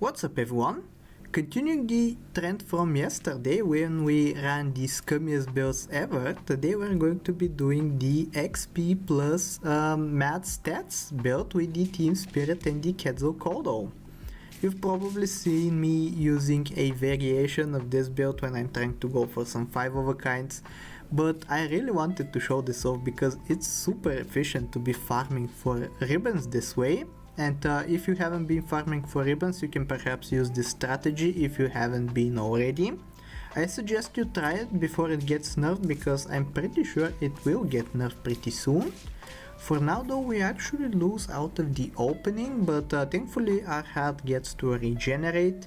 What's up everyone? Continuing the trend from yesterday when we ran the scummiest builds ever, today we're going to be doing the XP plus mad stats build with the Team Spirit and the Quetzalcoatl. You've probably seen me using a variation of this build when I'm trying to go for some 5 of a kinds, but I really wanted to show this off because it's super efficient to be farming for ribbons this way. And if you haven't been farming for ribbons, you can perhaps use this strategy if you haven't been already. I suggest you try it before it gets nerfed because I'm pretty sure it will get nerfed pretty soon. For now though, we actually lose out of the opening, but thankfully our health gets to regenerate.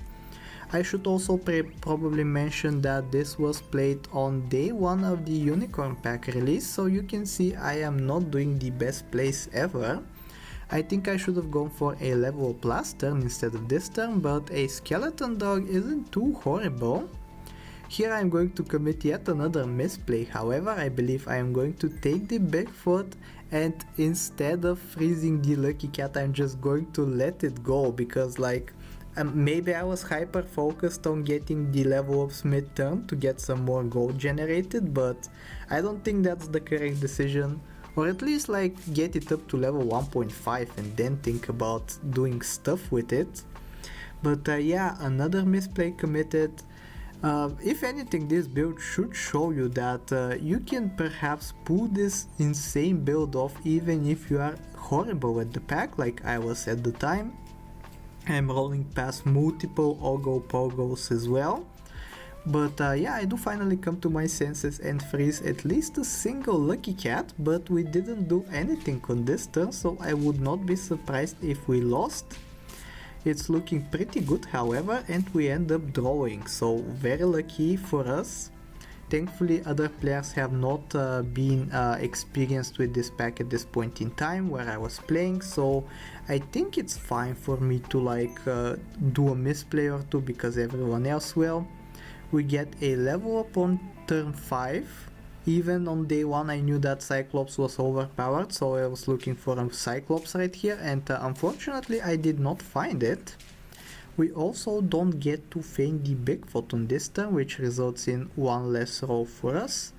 I should also probably mention that this was played on day 1 of the Unicorn Pack release, so you can see I am not doing the best plays ever. I think I should have gone for a level up last turn instead of this turn, but a skeleton dog isn't too horrible. Here I am going to commit yet another misplay, however I believe I am going to take the Bigfoot and instead of freezing the lucky cat I'm just going to let it go because maybe I was hyper focused on getting the level ups mid-turn to get some more gold generated, but I don't think that's the correct decision. Or at least get it up to level 1.5 and then think about doing stuff with it. But yeah, another misplay committed. If anything, this build should show you that you can perhaps pull this insane build off even if you are horrible at the pack like I was at the time. I'm rolling past multiple Ogo Pogos as well. But yeah, I do finally come to my senses and freeze at least a single lucky cat, but we didn't do anything on this turn, so I would not be surprised if we lost. It's looking pretty good however, and we end up drawing, so very lucky for us. Thankfully other players have not been experienced with this pack at this point in time where I was playing, so I think it's fine for me to do a misplay or two because everyone else will. We get a level up on turn 5. Even on day 1 I knew that Cyclops was overpowered, so I was looking for a Cyclops right here, and unfortunately I did not find it. We also don't get to feign the Bigfoot on this turn, which results in one less roll for us.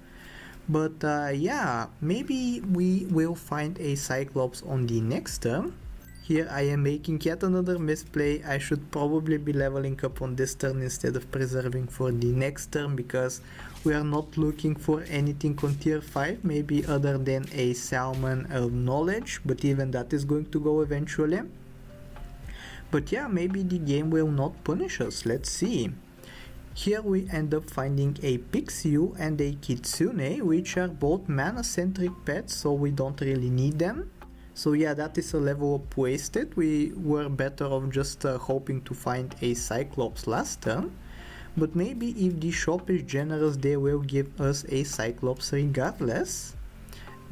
But yeah, maybe we will find a Cyclops on the next turn. Here I am making yet another misplay. I should probably be leveling up on this turn instead of preserving for the next turn because we are not looking for anything on tier 5, maybe other than a Salmon of Knowledge, but even that is going to go eventually. But yeah, maybe the game will not punish us, let's see. Here we end up finding a Pixiu and a Kitsune, which are both mana-centric pets, so we don't really need them. So yeah, that is a level up wasted. We were better off just hoping to find a Cyclops last turn. But maybe if the shop is generous they will give us a Cyclops regardless.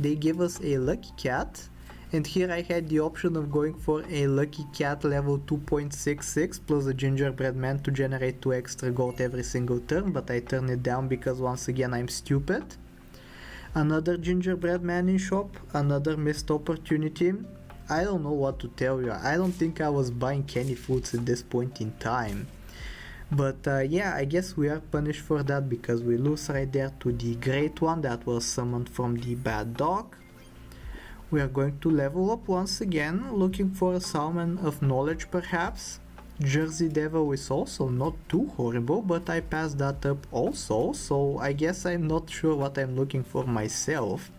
They give us a lucky cat. And here I had the option of going for a lucky cat level 2.66 plus a gingerbread man to generate 2 extra gold every single turn, but I turned it down because once again I'm stupid. Another gingerbread man in shop, another missed opportunity. I don't know what to tell you. I don't think I was buying candy foods at this point in time. But yeah, I guess we are punished for that because we lose right there to the great one that was summoned from the bad dog. We are going to level up once again, looking for a Salmon of Knowledge perhaps. Jersey Devil is also not too horrible, but I passed that up also, so I guess I'm not sure what I'm looking for myself.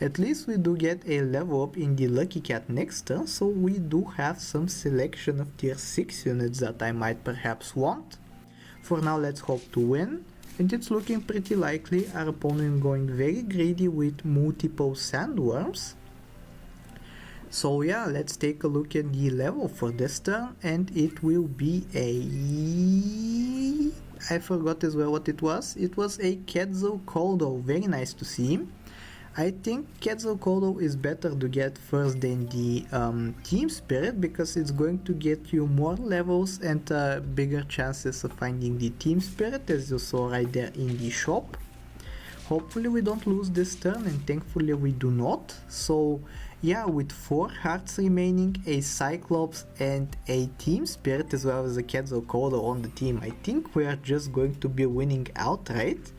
At least we do get a level up in the Lucky Cat next turn, so we do have some selection of tier 6 units that I might perhaps want. For now let's hope to win, and it's looking pretty likely. Our opponent going very greedy with multiple Sandworms. So yeah, let's take a look at the level for this turn, and it will be I forgot as well what it was. It was a Quetzalcoatl, very nice to see. I think Quetzalcoatl is better to get first than the Team Spirit because it's going to get you more levels and bigger chances of finding the Team Spirit, as you saw right there in the shop. Hopefully we don't lose this turn, and thankfully we do not. So yeah, with 4 hearts remaining, a Cyclops and a Team Spirit as well as a Quetzalcoatl on the team, I think we are just going to be winning outright.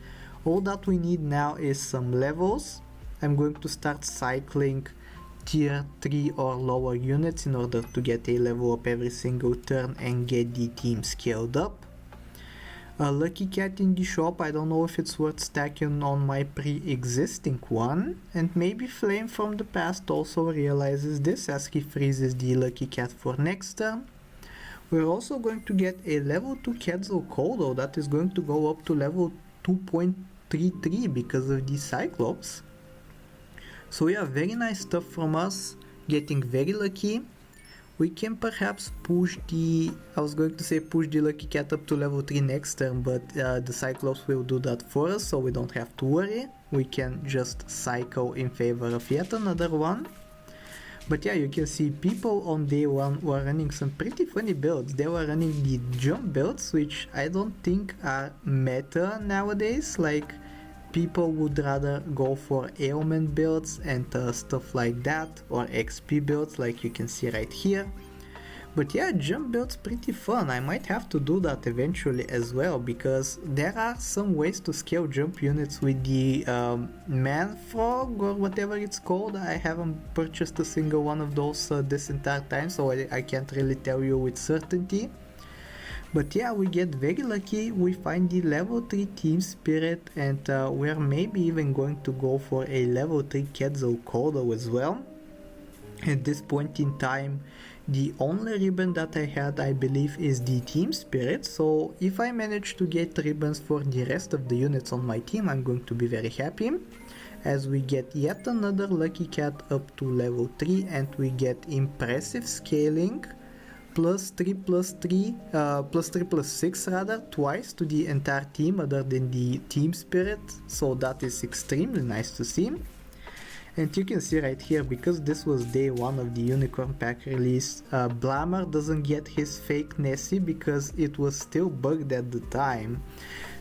All that we need now is some levels. I'm going to start cycling tier 3 or lower units in order to get a level up every single turn and get the team scaled up. A Lucky Cat in the shop, I don't know if it's worth stacking on my pre-existing one, and maybe Flame from the past also realizes this as he freezes the Lucky Cat for next turn. We're also going to get a level 2 Quetzalcoatl that is going to go up to level 2.33 because of the Cyclops. So yeah, very nice stuff from us, getting very lucky. We can perhaps push the, I was going to say push the Lucky Cat up to level 3 next turn, but the Cyclops will do that for us, so we don't have to worry. We can just cycle in favor of yet another one. But yeah, you can see people on day 1 were running some pretty funny builds. They were running the jump builds, which I don't think are meta nowadays. Like, people would rather go for ailment builds and stuff like that, or XP builds like you can see right here. But yeah, jump builds pretty fun. I might have to do that eventually as well, because there are some ways to scale jump units with the man frog or whatever it's called. I haven't purchased a single one of those this entire time, so I can't really tell you with certainty. But yeah, we get very lucky, we find the level 3 Team Spirit, and we're maybe even going to go for a level 3 Quetzalcoatl as well. At this point in time, the only ribbon that I had, I believe, is the Team Spirit, so if I manage to get ribbons for the rest of the units on my team, I'm going to be very happy. As we get yet another Lucky Cat up to level 3, and we get impressive scaling. +3 +3 +3 +6 rather, twice to the entire team other than the Team Spirit, so that is extremely nice to see. And you can see right here, because this was day 1 of the Unicorn Pack release, Blammer doesn't get his fake Nessie because it was still bugged at the time.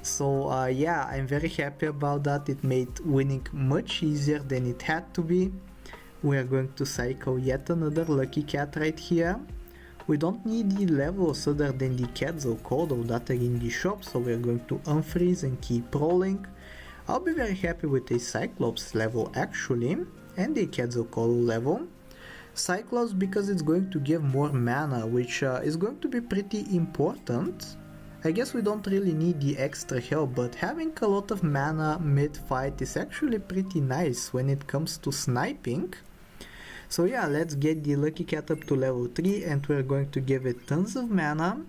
So yeah, I'm very happy about that. It made winning much easier than it had to be. We are going to cycle yet another Lucky Cat right here. We don't need the levels other than the Quetzalcoatl that are in the shop, so we're going to unfreeze and keep rolling. I'll be very happy with a Cyclops level actually, and a Quetzalcoatl level. Cyclops because it's going to give more mana, which is going to be pretty important. I guess we don't really need the extra help, but having a lot of mana mid-fight is actually pretty nice when it comes to sniping. So yeah, let's get the Lucky Cat up to level 3, and we're going to give it tons of mana.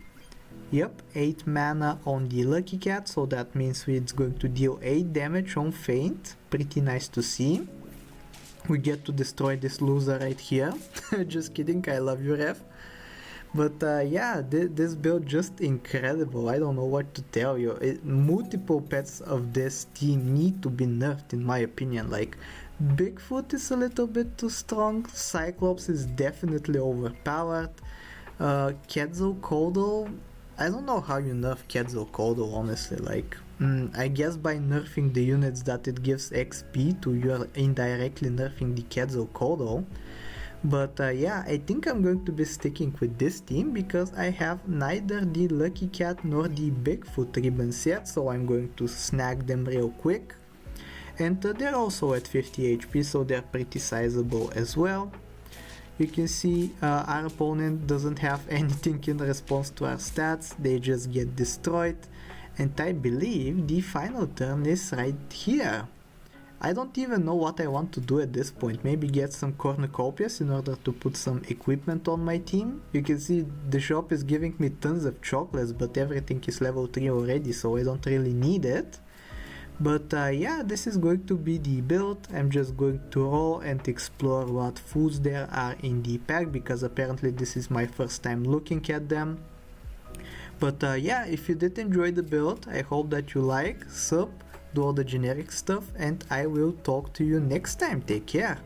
Yep, 8 mana on the Lucky Cat, so that means it's going to deal 8 damage on Feint. Pretty nice to see. We get to destroy this loser right here. Just kidding, I love you, ref. But yeah, this build just incredible. I don't know what to tell you. Multiple pets of this team need to be nerfed in my opinion. Like, Bigfoot is a little bit too strong, Cyclops is definitely overpowered, Quetzalcoatl, I don't know how you nerf Quetzalcoatl honestly, like, I guess by nerfing the units that it gives XP to, you're indirectly nerfing the Quetzalcoatl. But yeah, I think I'm going to be sticking with this team because I have neither the Lucky Cat nor the Bigfoot ribbons yet, so I'm going to snag them real quick. And they're also at 50 HP, so they're pretty sizable as well. You can see our opponent doesn't have anything in response to our stats, they just get destroyed. And I believe the final turn is right here. I don't even know what I want to do at this point. Maybe get some cornucopias in order to put some equipment on my team. You can see the shop is giving me tons of chocolates, but everything is level 3 already, so I don't really need it. But yeah, this is going to be the build. I'm just going to roll and explore what foods there are in the pack, because apparently this is my first time looking at them. But yeah, if you did enjoy the build, I hope that you like, sub, do all the generic stuff, and I will talk to you next time. Take care.